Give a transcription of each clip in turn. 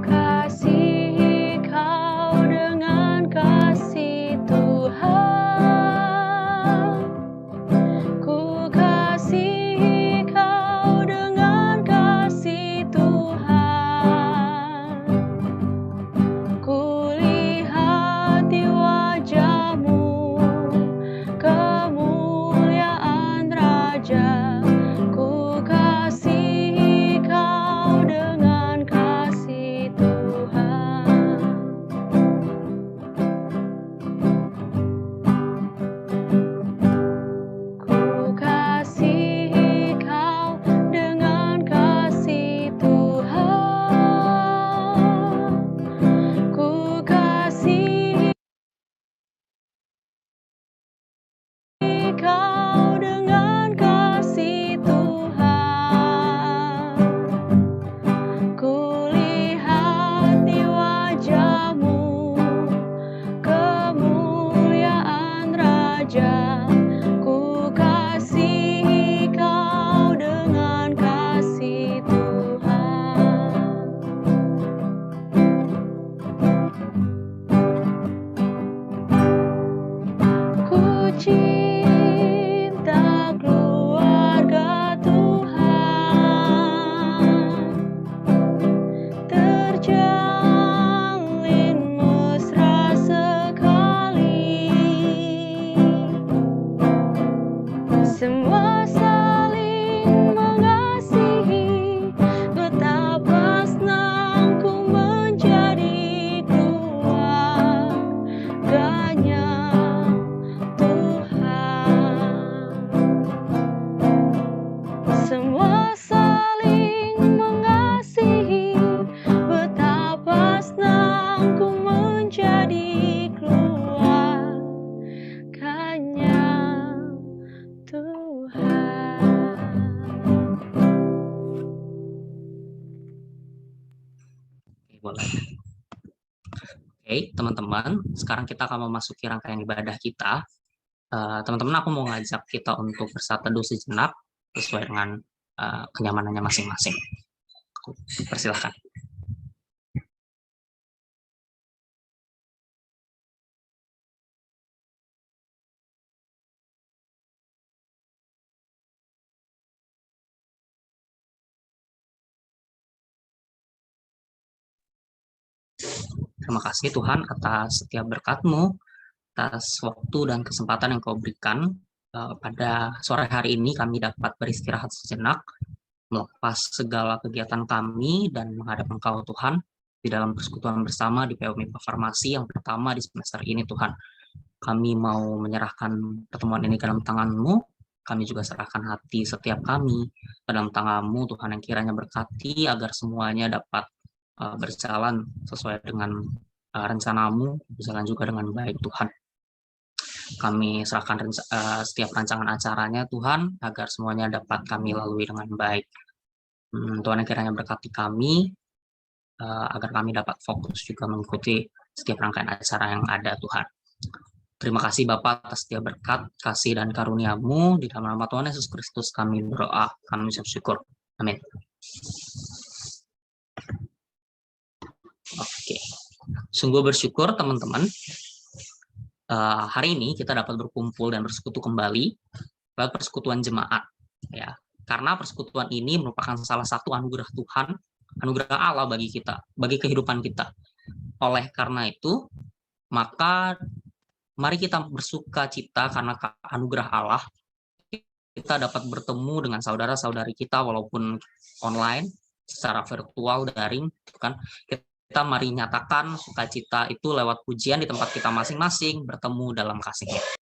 Kasihi kau dengan kasih Tuhan. Ku kasihi kau dengan kasih Tuhan. Ku lihat di wajah-Mu kemuliaan Raja. Ku kasihi kau dengan kasih Tuhan. Ku kasihi kau dengan kasih Tuhan. Ku kasihi kau dengan kasih Tuhan. Ku lihat di wajah-Mu kemuliaan Raja. Ku kasihi kau dengan kasih Tuhan. Ku cinta keluarga Tuhan, terjalin mesra sekali. Semua saling mengasihi, betapa senangku menjadi keluarganya Tuhan. Semua saling mengasihi, betapa senangku menjadi keluarganya Tuhan. Oke, boleh. Oke, teman-teman, sekarang kita akan memasuki rangkaian ibadah kita. Teman-teman, aku mau ngajak kita untuk bersatu teduh sejenak sesuai dengan kenyamanannya masing-masing. Persilahkan. Terima kasih Tuhan atas setiap berkat-Mu, atas waktu dan kesempatan yang Kau berikan. Pada sore hari ini kami dapat beristirahat sejenak, melepas segala kegiatan kami dan menghadap Engkau Tuhan di dalam persekutuan bersama di PO MIPA Farmasi yang pertama di semester ini Tuhan. Kami mau menyerahkan pertemuan ini ke dalam tangan-Mu. Kami juga serahkan hati setiap kami ke dalam tangan-Mu Tuhan, yang kiranya berkati agar semuanya dapat berjalan sesuai dengan rencana-Mu, berjalan juga dengan baik Tuhan. Kami serahkan setiap rancangan acaranya Tuhan, agar semuanya dapat kami lalui dengan baik. Tuhan yang kiranya berkati kami, agar kami dapat fokus juga mengikuti setiap rangkaian acara yang ada Tuhan. Terima kasih Bapa atas setiap berkat, kasih dan karunia-Mu. Di dalam nama Tuhan Yesus Kristus kami berdoa, kami ucap syukur. Amin. Oke, sungguh bersyukur teman-teman. Hari ini kita dapat berkumpul dan bersekutu kembali lewat persekutuan jemaat, ya. Karena persekutuan ini merupakan salah satu anugerah Tuhan, anugerah Allah bagi kita, bagi kehidupan kita. Oleh karena itu, maka mari kita bersuka cita karena anugerah Allah. Kita dapat bertemu dengan saudara-saudari kita walaupun online, secara virtual, daring, kan? Kita mari nyatakan sukacita itu lewat pujian di tempat kita masing-masing, bertemu dalam kasih-Nya.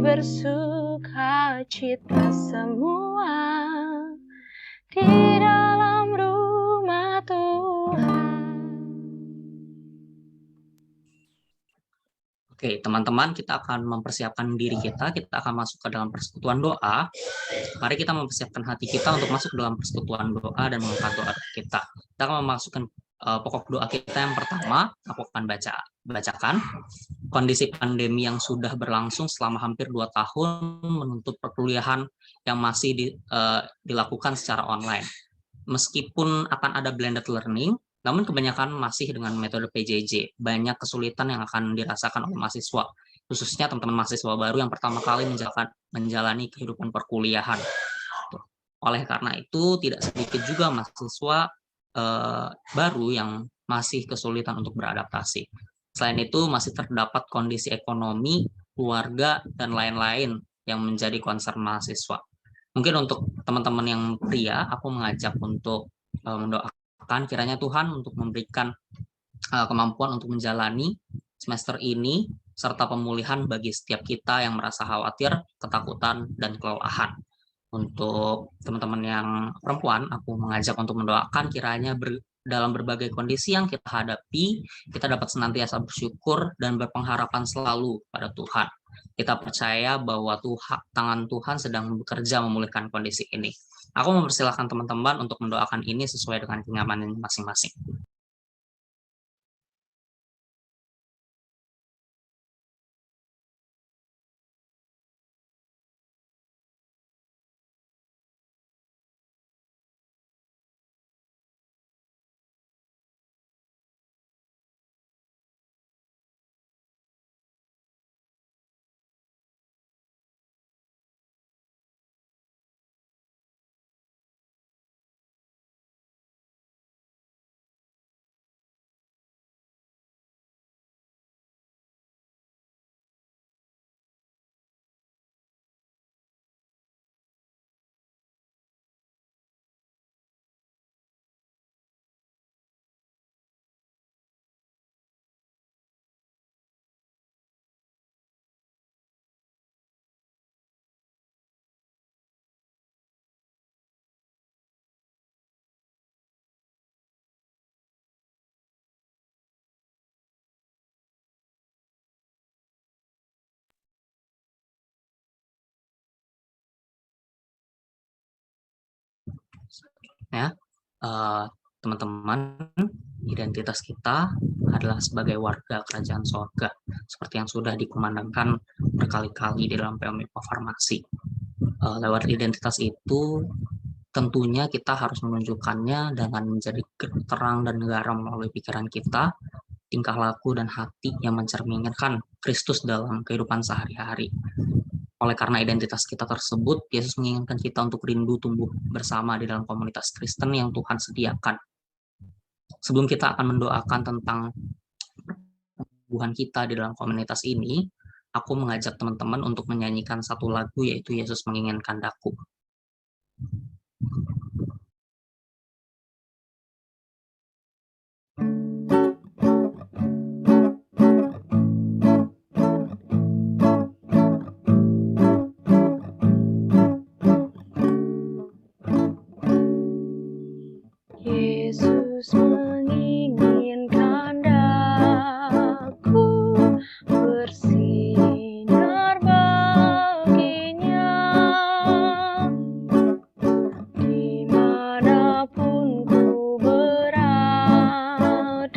bersukacita semua di dalam rumah Tuhan. Oke, teman-teman, kita akan mempersiapkan diri kita akan masuk ke dalam persekutuan doa. Mari kita mempersiapkan hati kita untuk masuk ke dalam persekutuan doa dan mengangkat doa kita. Kita akan memasukkan pokok doa kita yang pertama. Aku akan bacakan. Kondisi pandemi yang sudah berlangsung selama hampir 2 tahun menuntut perkuliahan yang masih dilakukan secara online. Meskipun akan ada blended learning, namun kebanyakan masih dengan metode PJJ. Banyak kesulitan yang akan dirasakan oleh mahasiswa, khususnya teman-teman mahasiswa baru yang pertama kali menjalani kehidupan perkuliahan. Oleh karena itu, tidak sedikit juga mahasiswa baru yang masih kesulitan untuk beradaptasi. Selain itu, masih terdapat kondisi ekonomi, keluarga, dan lain-lain yang menjadi concern mahasiswa. Mungkin untuk teman-teman yang pria, aku mengajak untuk mendoakan kiranya Tuhan untuk memberikan kemampuan untuk menjalani semester ini serta pemulihan bagi setiap kita yang merasa khawatir, ketakutan, dan kelelahan. Untuk teman-teman yang perempuan, aku mengajak untuk mendoakan kiranya dalam berbagai kondisi yang kita hadapi, kita dapat senantiasa bersyukur dan berpengharapan selalu pada Tuhan. Kita percaya bahwa tangan Tuhan sedang bekerja memulihkan kondisi ini. Aku mempersilahkan teman-teman untuk mendoakan ini sesuai dengan kenyamanan masing-masing. Ya, teman-teman, identitas kita adalah sebagai warga kerajaan sorga, seperti yang sudah dikumandangkan berkali-kali di dalam PMIPA Farmasi. Lewat identitas itu, tentunya kita harus menunjukkannya dengan menjadi terang dan garam melalui pikiran kita, tingkah laku dan hati yang mencerminkan Kristus dalam kehidupan sehari-hari. Oleh karena identitas kita tersebut, Yesus menginginkan kita untuk rindu tumbuh bersama di dalam komunitas Kristen yang Tuhan sediakan. Sebelum kita akan mendoakan tentang pertumbuhan kita di dalam komunitas ini, aku mengajak teman-teman untuk menyanyikan satu lagu, yaitu Yesus Menginginkan Daku. Yesus menginginkan daku bersinar baginya, dimanapun ku berada.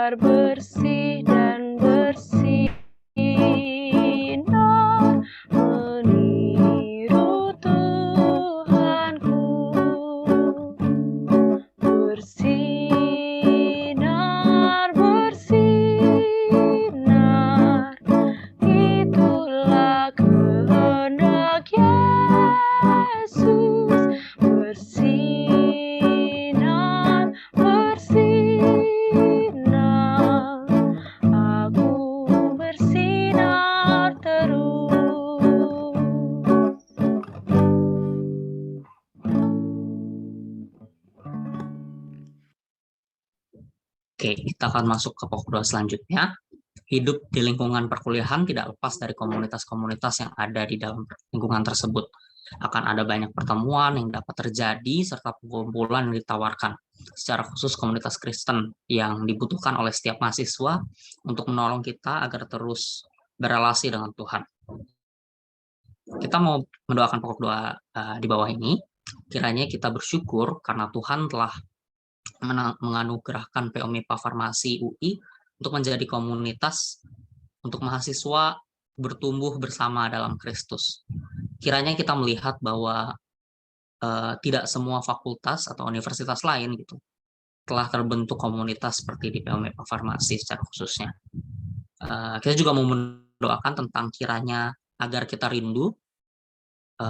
biar bersih dan bersinar meniru Tuhanku. Bersinar, bersinar, itulah kehendak Yesus. Bersinar, bersinar, aku bersinar terus. Oke, kita akan masuk ke pokok doa selanjutnya. Hidup di lingkungan perkuliahan tidak lepas dari komunitas-komunitas yang ada di dalam lingkungan tersebut. Akan ada banyak pertemuan yang dapat terjadi serta perkumpulan yang ditawarkan. Secara khusus komunitas Kristen yang dibutuhkan oleh setiap mahasiswa untuk menolong kita agar terus berelasi dengan Tuhan. Kita mau mendoakan pokok doa di bawah ini. Kiranya kita bersyukur karena Tuhan telah menganugerahkan PO MIPA Farmasi UI untuk menjadi komunitas untuk mahasiswa bertumbuh bersama dalam Kristus. Kiranya kita melihat bahwa tidak semua fakultas atau universitas lain gitu telah terbentuk komunitas seperti di PO MIPA Farmasi secara khususnya. Kita juga mau mendoakan tentang kiranya agar kita rindu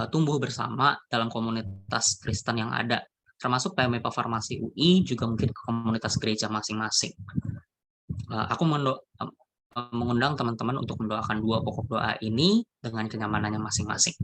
tumbuh bersama dalam komunitas Kristen yang ada, termasuk PMIPA Farmasi UI, juga mungkin ke komunitas gereja masing-masing. Aku mengundang teman-teman untuk mendoakan dua pokok doa ini dengan kenyamanannya masing-masing.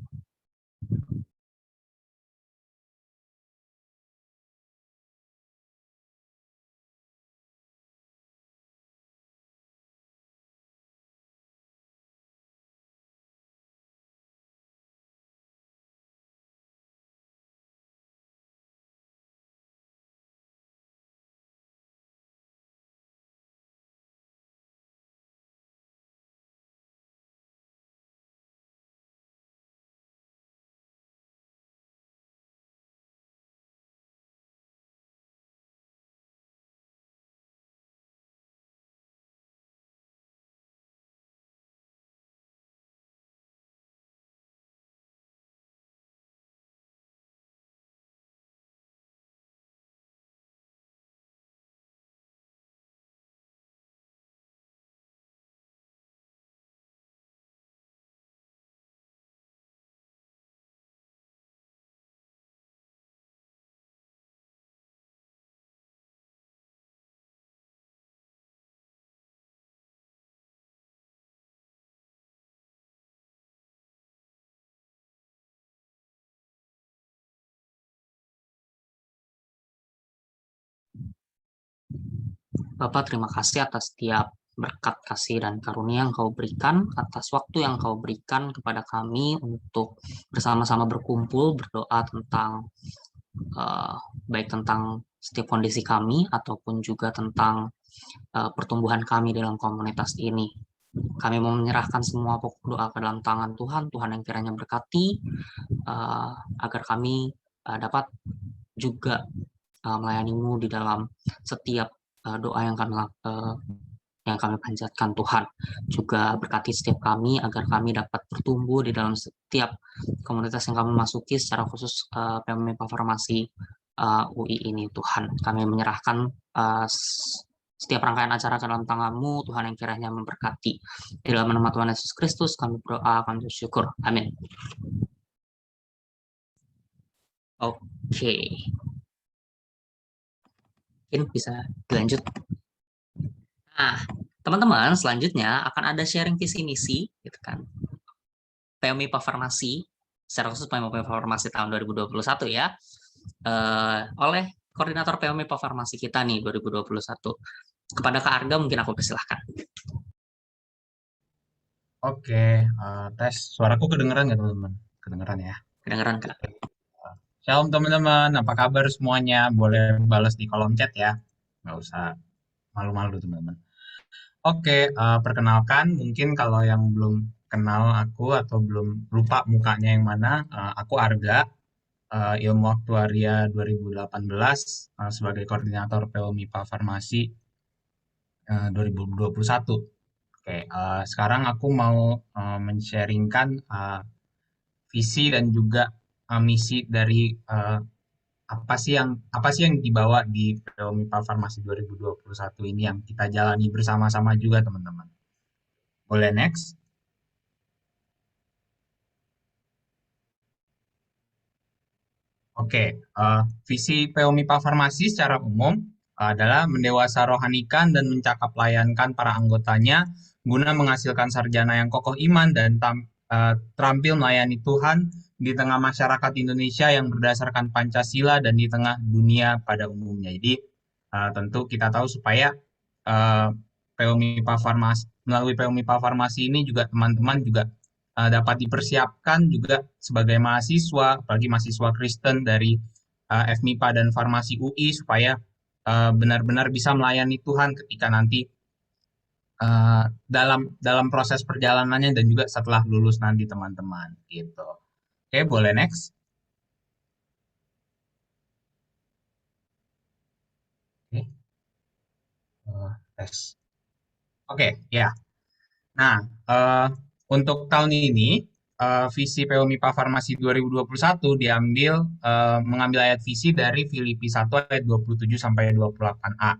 Bapak, terima kasih atas setiap berkat kasih dan karunia yang kau berikan, atas waktu yang kau berikan kepada kami untuk bersama-sama berkumpul, berdoa tentang baik tentang setiap kondisi kami ataupun juga tentang pertumbuhan kami dalam komunitas ini. Kami mau menyerahkan semua pokok doa ke dalam tangan Tuhan, Tuhan yang kiranya berkati, agar kami dapat juga melayani-Mu di dalam setiap doa yang kami panjatkan. Tuhan juga berkati setiap kami agar kami dapat bertumbuh di dalam setiap komunitas yang kami masuki, secara khusus PMIPA Farmasi UI ini. Tuhan, kami menyerahkan setiap rangkaian acara ke dalam tangan-Mu, Tuhan yang kiranya memberkati. Di dalam nama Tuhan Yesus Kristus kami berdoa, kami bersyukur. Amin. Oke. Mungkin bisa dilanjut. Nah, teman-teman, selanjutnya akan ada sharing visi misi, gitu kan. PMIPA Farmasi, secara khusus PMIPA Farmasi tahun 2021 ya, oleh koordinator PMIPA Farmasi kita nih 2021. Kepada Kak Arga mungkin aku persilahkan. Oke, tes. Suaraku kedengeran nggak teman-teman? Kedengeran ya. Kedengeran, Kak? Shalom teman-teman, apa kabar semuanya? Boleh balas di kolom chat ya. Nggak usah malu-malu teman-teman. Oke, perkenalkan mungkin kalau yang belum kenal aku atau belum lupa mukanya yang mana, aku Arga, Ilmu Aktuaria 2018 sebagai koordinator PO MIPA Farmasi. 2021. Oke, sekarang aku mau men-sharingkan visi dan juga misi dari apa sih yang dibawa di POMIPA Farmasi 2021 ini yang kita jalani bersama-sama juga teman-teman. Boleh next? Oke, visi POMIPA Farmasi secara umum adalah mendewasa rohanikan dan mencakap layankan para anggotanya guna menghasilkan sarjana yang kokoh iman dan terampil melayani Tuhan di tengah masyarakat Indonesia yang berdasarkan Pancasila dan di tengah dunia pada umumnya. Jadi tentu kita tahu supaya uh, POMIPA Farmasi, melalui POMIPA Farmasi ini juga teman-teman juga dapat dipersiapkan juga sebagai mahasiswa, apalagi mahasiswa Kristen dari FMIPA dan Farmasi UI supaya benar-benar bisa melayani Tuhan ketika nanti dalam proses perjalanannya dan juga setelah lulus nanti teman-teman gitu. Oke, boleh next. Oke, tes. Oke, ya. Nah, untuk tahun ini visi POMIPA Farmasi 2021 mengambil ayat visi dari Filipi 1 ayat 27 sampai 28a.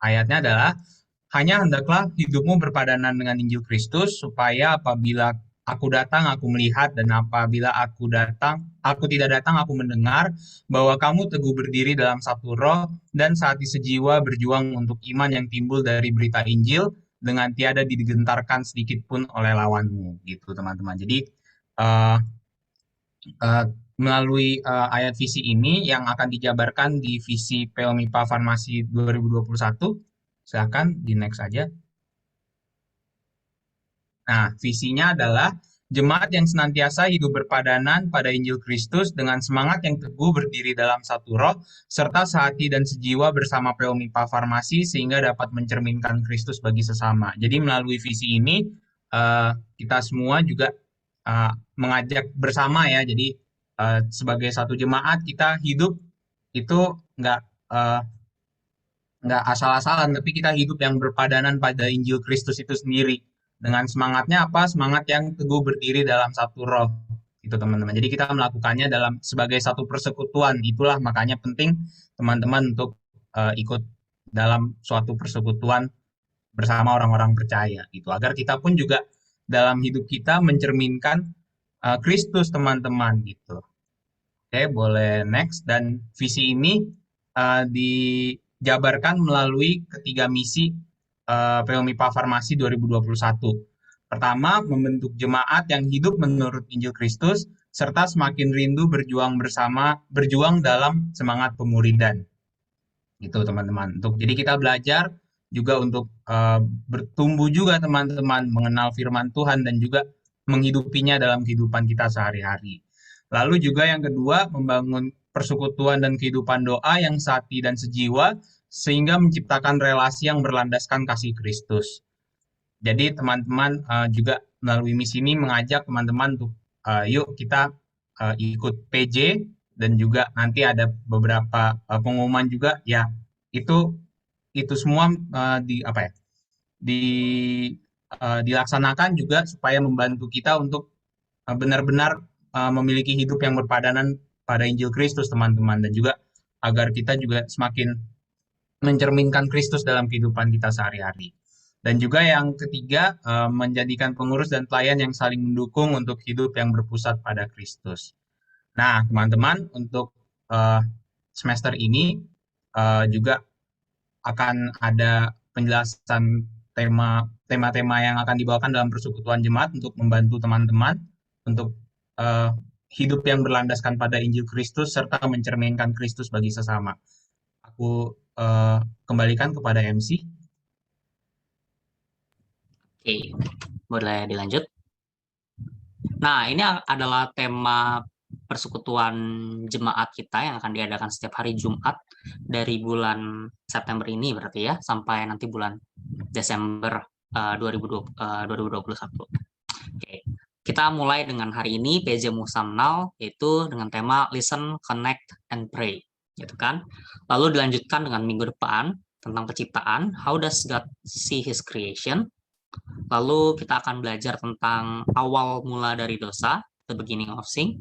Ayatnya adalah hanya hendaklah hidupmu berpadanan dengan Injil Kristus supaya apabila aku datang aku melihat dan apabila aku tidak datang aku mendengar bahwa kamu teguh berdiri dalam satu roh dan saat sejiwa berjuang untuk iman yang timbul dari berita Injil dengan tiada digentarkan sedikit pun oleh lawanmu gitu teman-teman. Jadi uh, melalui ayat visi ini yang akan dijabarkan di visi POMIPA Farmasi 2021. Silakan di next aja. Nah, visinya adalah jemaat yang senantiasa hidup berpadanan pada Injil Kristus dengan semangat yang teguh berdiri dalam satu roh, serta sehati dan sejiwa bersama POMIPA Farmasi sehingga dapat mencerminkan Kristus bagi sesama. Jadi melalui visi ini, kita semua juga mengajak bersama ya, jadi sebagai satu jemaat kita hidup itu nggak asal-asalan, tapi kita hidup yang berpadanan pada Injil Kristus itu sendiri. Dengan semangatnya apa? Semangat yang teguh berdiri dalam satu roh. Itu teman-teman. Jadi kita melakukannya sebagai satu persekutuan. Itulah makanya penting teman-teman untuk ikut dalam suatu persekutuan bersama orang-orang percaya gitu. Agar kita pun juga dalam hidup kita mencerminkan Kristus teman-teman gitu. Oke, boleh next. Dan visi ini dijabarkan melalui ketiga misi POMIPA Farmasi 2021. Pertama, membentuk jemaat yang hidup menurut Injil Kristus, serta semakin rindu berjuang dalam semangat pemuridan. Gitu teman-teman. Jadi kita belajar juga untuk bertumbuh juga teman-teman, mengenal firman Tuhan dan juga menghidupinya dalam kehidupan kita sehari-hari. Lalu juga yang kedua, membangun persekutuan dan kehidupan doa yang sati dan sejiwa, sehingga menciptakan relasi yang berlandaskan kasih Kristus. Jadi teman-teman juga melalui misi ini mengajak teman-teman untuk yuk kita ikut PJ dan juga nanti ada beberapa pengumuman juga ya itu semua dilaksanakan juga supaya membantu kita untuk benar-benar memiliki hidup yang berpadanan pada Injil Kristus teman-teman dan juga agar kita juga semakin mencerminkan Kristus dalam kehidupan kita sehari-hari. Dan juga yang ketiga, menjadikan pengurus dan pelayan yang saling mendukung untuk hidup yang berpusat pada Kristus. Nah, teman-teman, untuk semester ini juga akan ada penjelasan tema-tema yang akan dibawakan dalam persekutuan jemaat untuk membantu teman-teman untuk hidup yang berlandaskan pada Injil Kristus serta mencerminkan Kristus bagi sesama. Aku kembalikan kepada MC. Oke, boleh dilanjut. Nah, ini adalah tema persekutuan jemaat kita yang akan diadakan setiap hari Jumat dari bulan September ini berarti ya, sampai nanti bulan Desember 2021. Oke, kita mulai dengan hari ini PJ Musamnal, yaitu dengan tema Listen, Connect, and Pray. Gitu kan. Lalu dilanjutkan dengan minggu depan tentang penciptaan, how does God see his creation. Lalu kita akan belajar tentang awal mula dari dosa, the beginning of sin.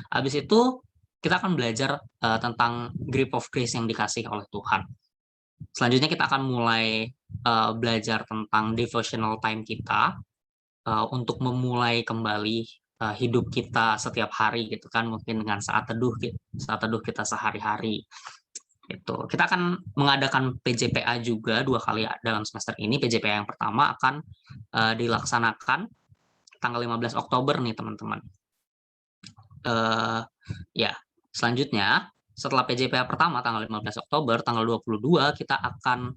Habis itu kita akan belajar tentang grip of grace yang dikasih oleh Tuhan. Selanjutnya kita akan mulai belajar tentang devotional time kita untuk memulai kembali hidup kita setiap hari gitu kan, mungkin dengan saat teduh kita sehari-hari. Itu kita akan mengadakan PJPA juga 2 kali dalam semester ini. PJPA yang pertama akan dilaksanakan tanggal 15 Oktober nih teman-teman. Ya, selanjutnya setelah PJPA pertama tanggal 15 Oktober, tanggal 22 kita akan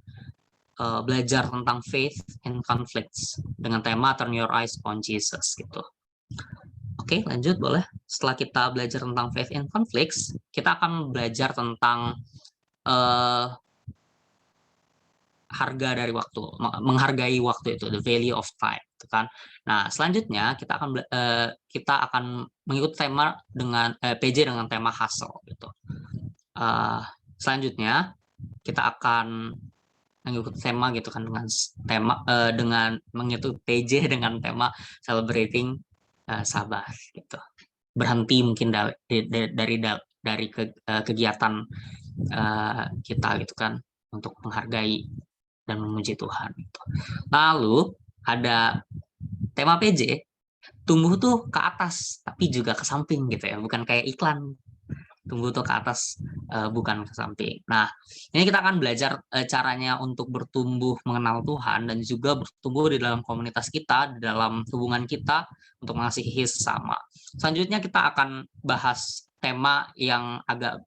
belajar tentang faith and conflicts dengan tema Turn Your Eyes on Jesus gitu. Oke, lanjut boleh. Setelah kita belajar tentang faith and conflicts, kita akan belajar tentang harga dari waktu, menghargai waktu itu, the value of time, gitu kan. Nah, selanjutnya kita akan mengikuti tema dengan PJ dengan tema hustle, gitu. Selanjutnya kita akan mengikuti tema gitu kan dengan mengikuti PJ dengan tema celebrating Sabbath, gitu. Berhenti mungkin dari kegiatan kita gitu kan untuk menghargai dan memuji Tuhan gitu. Lalu ada tema PJ, tumbuh tuh ke atas tapi juga ke samping gitu ya, bukan kayak iklan, tumbuh tuh ke atas bukan ke samping. Nah, ini kita akan belajar caranya untuk bertumbuh mengenal Tuhan dan juga bertumbuh di dalam komunitas kita, di dalam hubungan kita untuk mengasihi sesama. Selanjutnya kita akan bahas tema yang agak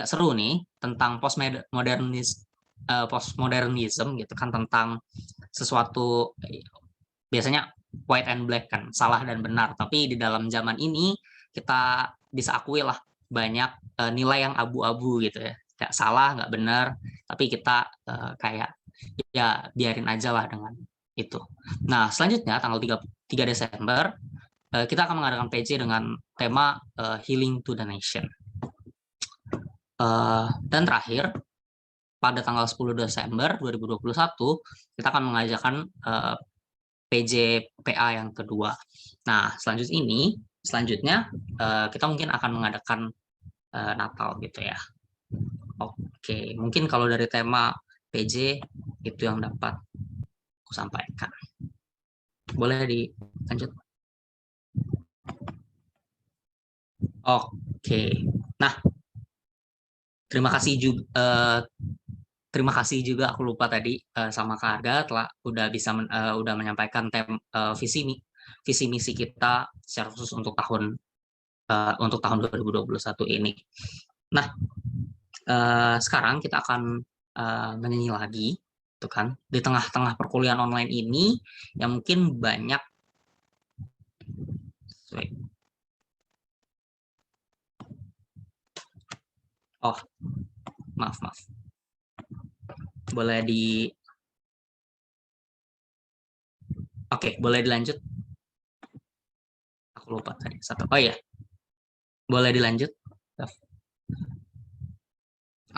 seru nih, tentang postmodernism gitu kan, tentang sesuatu biasanya white and black kan, salah dan benar, tapi di dalam zaman ini kita bisa akui lah banyak nilai yang abu-abu gitu ya, nggak salah nggak benar, tapi kita kayak ya biarin aja lah dengan itu. Nah, selanjutnya tanggal 3 Desember kita akan mengadakan PJ dengan tema Healing to the Nation. Dan terakhir, pada tanggal 10 Desember 2021, kita akan mengajarkan PJPA yang kedua. Nah, selanjutnya kita mungkin akan mengadakan Natal gitu ya. Oke, mungkin kalau dari tema PJ itu yang dapat aku sampaikan. Boleh dilanjut? Oke, nah terima kasih juga aku lupa tadi sama Kak Arga udah menyampaikan visi misi kita secara khusus untuk tahun 2021 ini. Nah, sekarang kita akan menyanyi lagi, tuh kan, di tengah-tengah perkuliahan online ini yang mungkin banyak. Oh, maaf. Boleh Oke, boleh dilanjut. Aku lupa tadi satu. Oh iya, boleh dilanjut.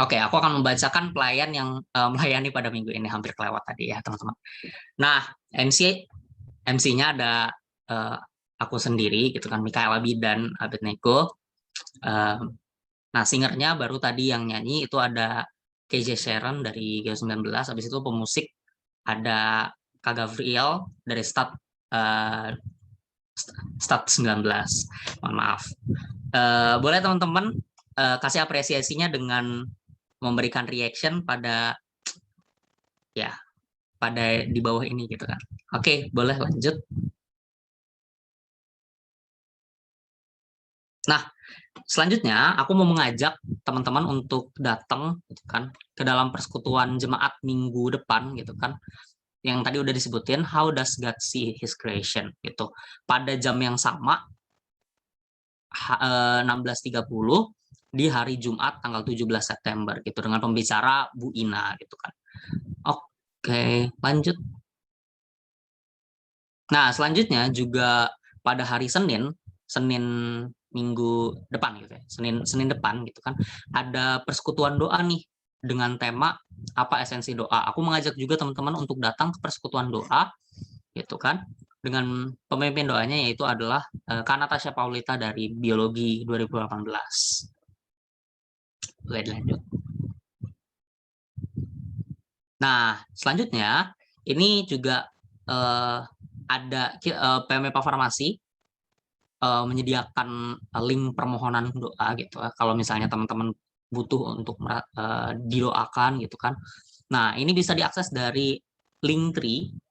Oke, aku akan membacakan pelayan yang melayani pada minggu ini, hampir kelewat tadi ya teman-teman. Nah, MC-nya ada aku sendiri gitu kan, Mikaela dan Abednego. Nah, singernya baru tadi yang nyanyi itu ada KJ Sharon dari G19, habis itu pemusik ada Kak Gavriel dari Stat 19. Mohon maaf. Boleh teman-teman kasih apresiasinya dengan memberikan reaction pada di bawah ini gitu kan. Oke, boleh lanjut. Nah, selanjutnya aku mau mengajak teman-teman untuk datang gitu kan ke dalam persekutuan jemaat minggu depan gitu kan, yang tadi udah disebutin how does God see his creation gitu, pada jam yang sama 16.30 di hari Jumat tanggal 17 September gitu, dengan pembicara Bu Ina gitu kan. Oke, lanjut. Nah, selanjutnya juga pada hari Senin minggu depan gitu ya, Senin depan gitu kan, ada persekutuan doa nih dengan tema apa esensi doa. Aku mengajak juga teman-teman untuk datang ke persekutuan doa, gitu kan, dengan pemimpin doanya yaitu adalah Kak Natasha Paulita dari Biologi 2018. Boleh dilanjut. Nah, selanjutnya ini juga ada PMIPA Farmasi menyediakan link permohonan doa gitu. Kalau misalnya teman-teman butuh untuk didoakan gitu kan. Nah, ini bisa diakses dari Linktree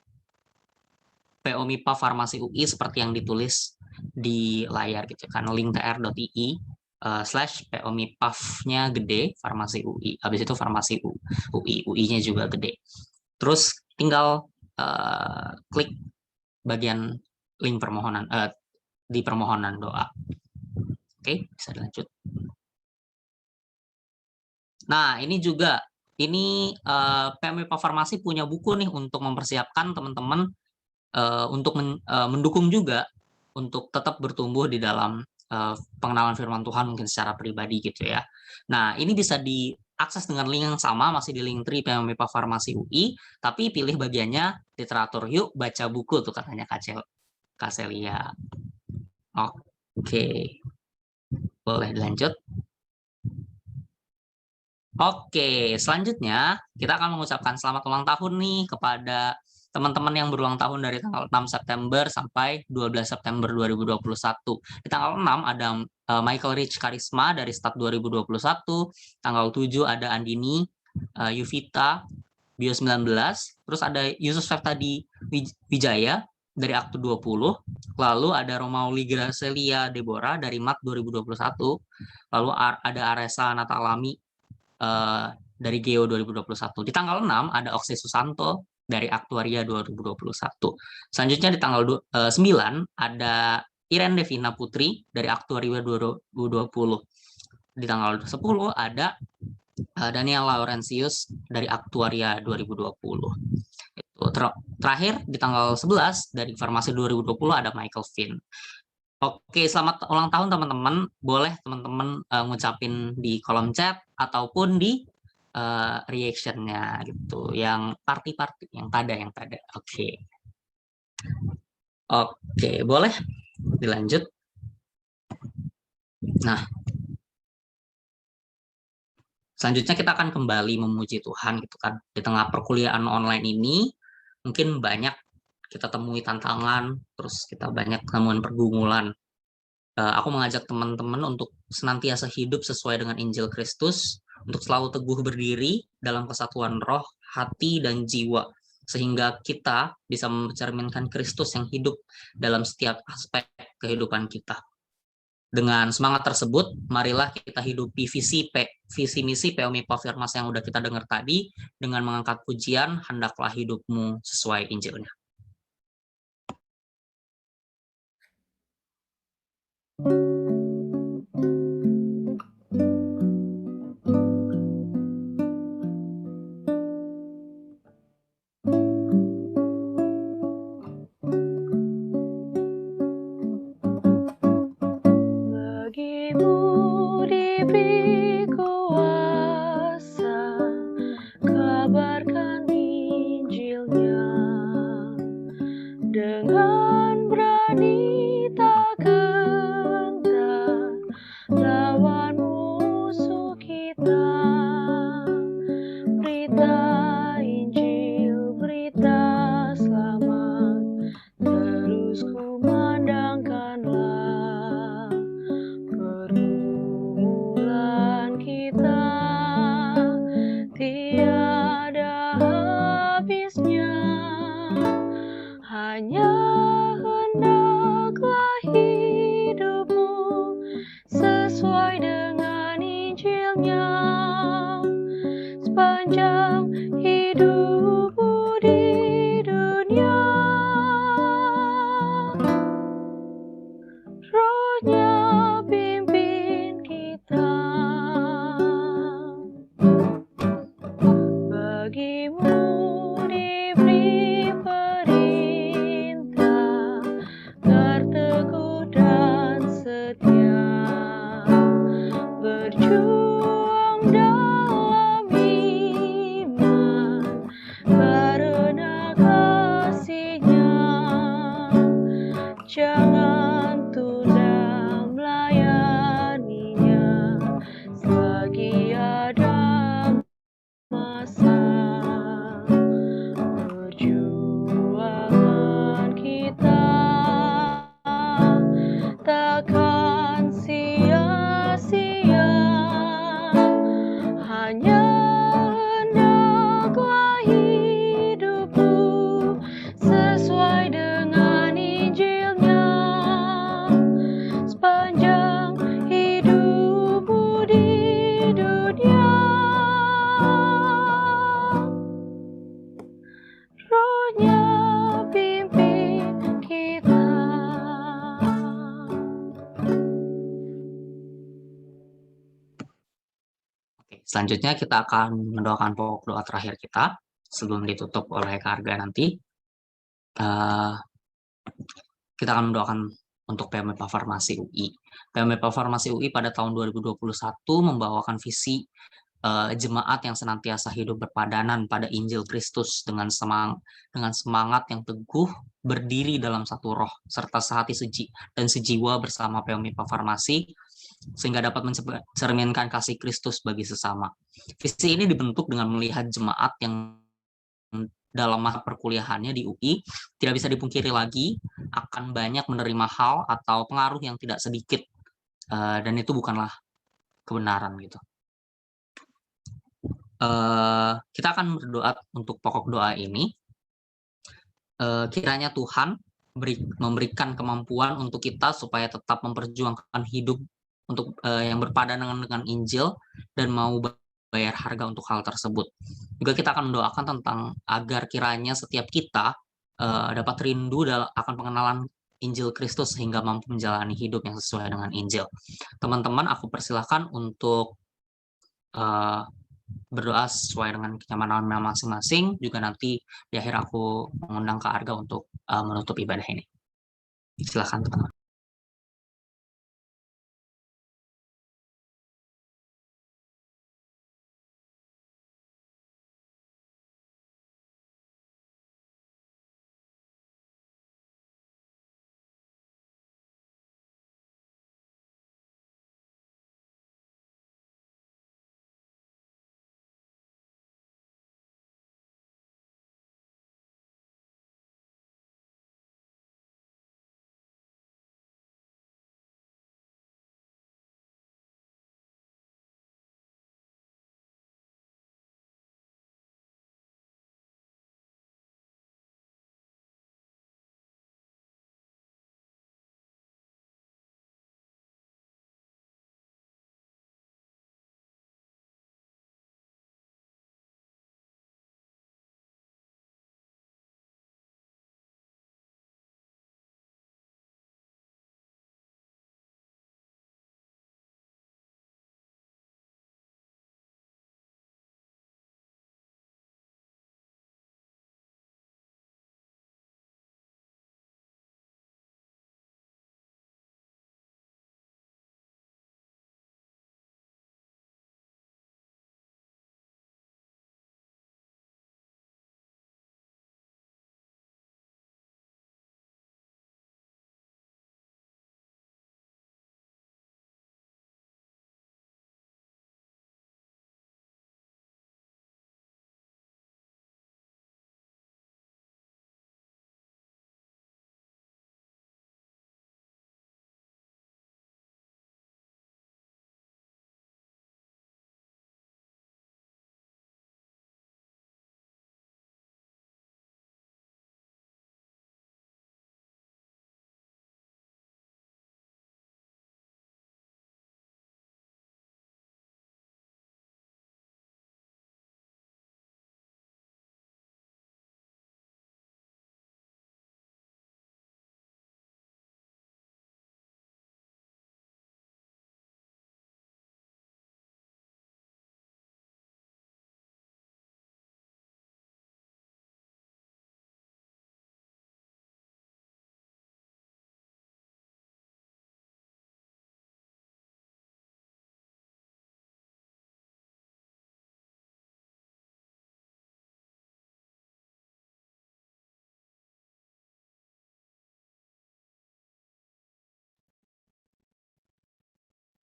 POMIPA Farmasi UI seperti yang ditulis di layar gitu kan, linktr.ii/POMIPAF-nya gede, Farmasi UI. Habis itu Farmasi UI, UI-nya juga gede. Terus tinggal klik bagian link permohonan di permohonan doa. Oke, bisa dilanjut. Nah, ini juga PMIPA Farmasi punya buku nih untuk mempersiapkan teman-teman untuk mendukung juga untuk tetap bertumbuh di dalam pengenalan firman Tuhan mungkin secara pribadi gitu ya. Nah, ini bisa diakses dengan link yang sama, masih di Linktree PMIPA Farmasi UI, tapi pilih bagiannya literatur. Yuk baca buku tuh katanya Kak Celia. Oke. Boleh dilanjut. Oke, selanjutnya kita akan mengucapkan selamat ulang tahun nih kepada teman-teman yang berulang tahun dari tanggal 6 September sampai 12 September 2021. Di tanggal 6 ada Michael Rich Karisma dari Start 2021, tanggal 7 ada Andini Yuvita Bio 19, terus ada Yusuf Feftadi Wijaya dari Aktu 20, lalu ada Romauli Gracelia Deborah dari MAT 2021, lalu ada Aresa Natalami dari Geo 2021. Di tanggal 6 ada Oksi Susanto dari Aktuaria 2021. Selanjutnya di tanggal 9 ada Iren Devina Putri dari Aktuaria 2020. Di tanggal 10 ada Daniel Laurentius dari Aktuaria 2020. Terakhir di tanggal 11 dari Farmasi 2020 ada Michael Finn. Oke, selamat ulang tahun teman-teman. Boleh teman-teman ngucapin di kolom chat ataupun di reaction-nya gitu. Yang party-party, yang pada. Oke, boleh dilanjut. Nah, selanjutnya kita akan kembali memuji Tuhan gitu kan. Di tengah perkuliahan online ini mungkin banyak kita temui tantangan, terus kita banyak temuan pergumulan. Aku mengajak teman-teman untuk senantiasa hidup sesuai dengan Injil Kristus, untuk selalu teguh berdiri dalam kesatuan roh, hati, dan jiwa, sehingga kita bisa mencerminkan Kristus yang hidup dalam setiap aspek kehidupan kita. Dengan semangat tersebut, marilah kita hidupi visi misi POMIPA Farmasi yang udah kita dengar tadi, dengan mengangkat pujian, hendaklah hidupmu sesuai Injilnya. Bagimu diberi kuasa, kabarkan Injilnya dengan berani tak gentar lawan musuh kita. Berita Injil, berita selamat, terus kumandangkanlah. Pergumulan kita tiada habisnya, hanya hendaklah hidupmu sesuai dengan Injilnya. Sepanjang hidupmu di dunia, Roh-Nya pimpin kita. Bagimu diberi perintah, agar teguh dan setia, berjuang dalam Selanjutnya kita akan mendoakan pokok doa terakhir kita sebelum ditutup oleh Kak Arga nanti. Eh, kita akan mendoakan untuk PMIPA Farmasi UI. PMIPA Farmasi UI pada tahun 2021 membawakan visi jemaat yang senantiasa hidup berpadanan pada Injil Kristus dengan semangat yang teguh, berdiri dalam satu roh, serta sehati dan sejiwa bersama PMIPA Farmasi, sehingga dapat mencerminkan kasih Kristus bagi sesama. Visi ini dibentuk dengan melihat jemaat yang dalam masa perkuliahannya di UI tidak bisa dipungkiri lagi akan banyak menerima hal atau pengaruh yang tidak sedikit, dan itu bukanlah kebenaran gitu. Kita akan berdoa untuk pokok doa ini. Kiranya Tuhan memberikan kemampuan untuk kita supaya tetap memperjuangkan hidup untuk yang berpadanan dengan Injil dan mau bayar harga untuk hal tersebut. Juga kita akan mendoakan tentang agar kiranya setiap kita dapat rindu akan pengenalan Injil Kristus sehingga mampu menjalani hidup yang sesuai dengan Injil. Teman-teman, aku persilahkan untuk berdoa sesuai dengan kenyamanan masing-masing. Juga nanti di akhir aku mengundang Kak Arga untuk menutup ibadah ini. Silakan teman-teman.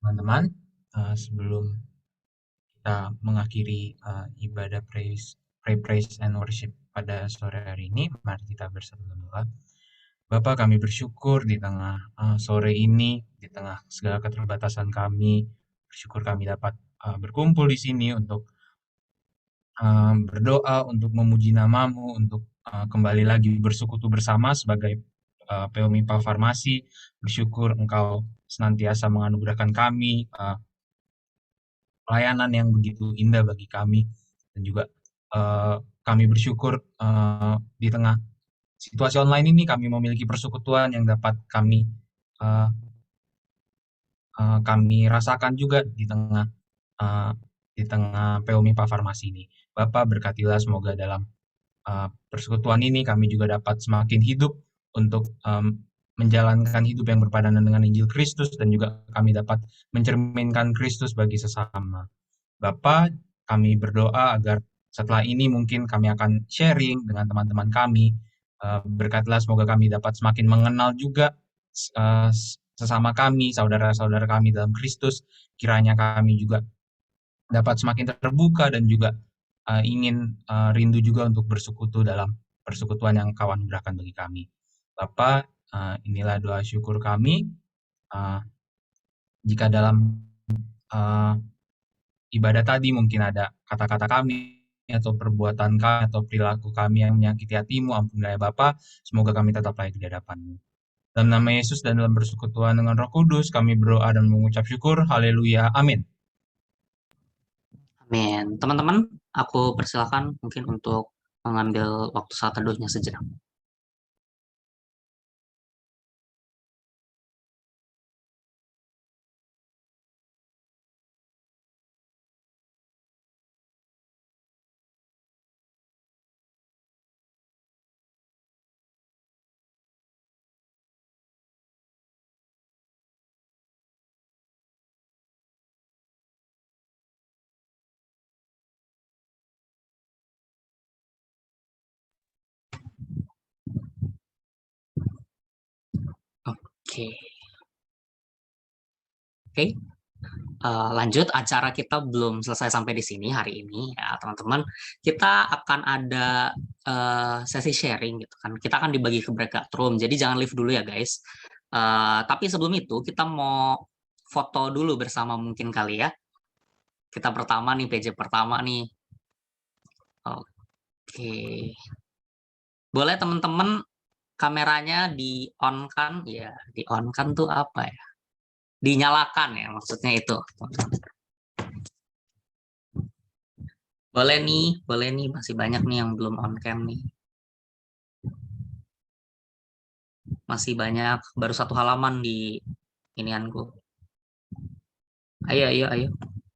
Teman-teman, sebelum kita mengakhiri ibadah praise and worship pada sore hari ini, mari kita bersatu doa. Bapa, kami bersyukur di tengah sore ini, di tengah segala keterbatasan kami, bersyukur kami dapat berkumpul di sini untuk berdoa, untuk memuji namamu, untuk kembali lagi bersekutu bersama sebagai PMIPA Farmasi. Bersyukur Engkau senantiasa menganugerahkan kami pelayanan yang begitu indah bagi kami, dan juga kami bersyukur di tengah situasi online ini kami memiliki persekutuan yang dapat kami rasakan juga di tengah di tengah POMIPA Farmasi ini. Bapak berkatilah semoga dalam persekutuan ini kami juga dapat semakin hidup untuk menjalankan hidup yang berpadanan dengan Injil Kristus dan juga kami dapat mencerminkan Kristus bagi sesama. Bapak, kami berdoa agar setelah ini mungkin kami akan sharing dengan teman-teman kami. Berkatilah semoga kami dapat semakin mengenal juga sesama kami, saudara-saudara kami dalam Kristus. Kiranya kami juga dapat semakin terbuka dan juga ingin rindu juga untuk bersekutu dalam persekutuan yang Kau anugerahkan bagi kami. Bapak, inilah doa syukur kami. Jika dalam ibadah tadi mungkin ada kata-kata kami atau perbuatan kami atau perilaku kami yang menyakiti hati-Mu, ampunilah ya Bapa, semoga kami tetap layak di hadapan-Mu. Dalam nama Yesus dan dalam persekutuan dengan Roh Kudus, kami berdoa dan mengucap syukur. Haleluya. Amin. Amin. Teman-teman, aku persilakan mungkin untuk mengambil waktu saat teduhnya sejenak. Oke. Oke. Lanjut, acara kita belum selesai sampai di sini hari ini ya teman-teman. Kita akan ada sesi sharing gitu kan. Kita akan dibagi ke breakout room. Jadi jangan leave dulu ya guys. Tapi sebelum itu kita mau foto dulu bersama mungkin kali ya. Kita pertama nih, PJ pertama nih. Oke. Boleh teman-teman kameranya di on kan? Ya, di on kan tuh apa ya? Dinyalakan ya, maksudnya itu. Boleh nih, masih banyak nih yang belum on cam nih. Masih banyak, baru satu halaman di inianku. Ayo.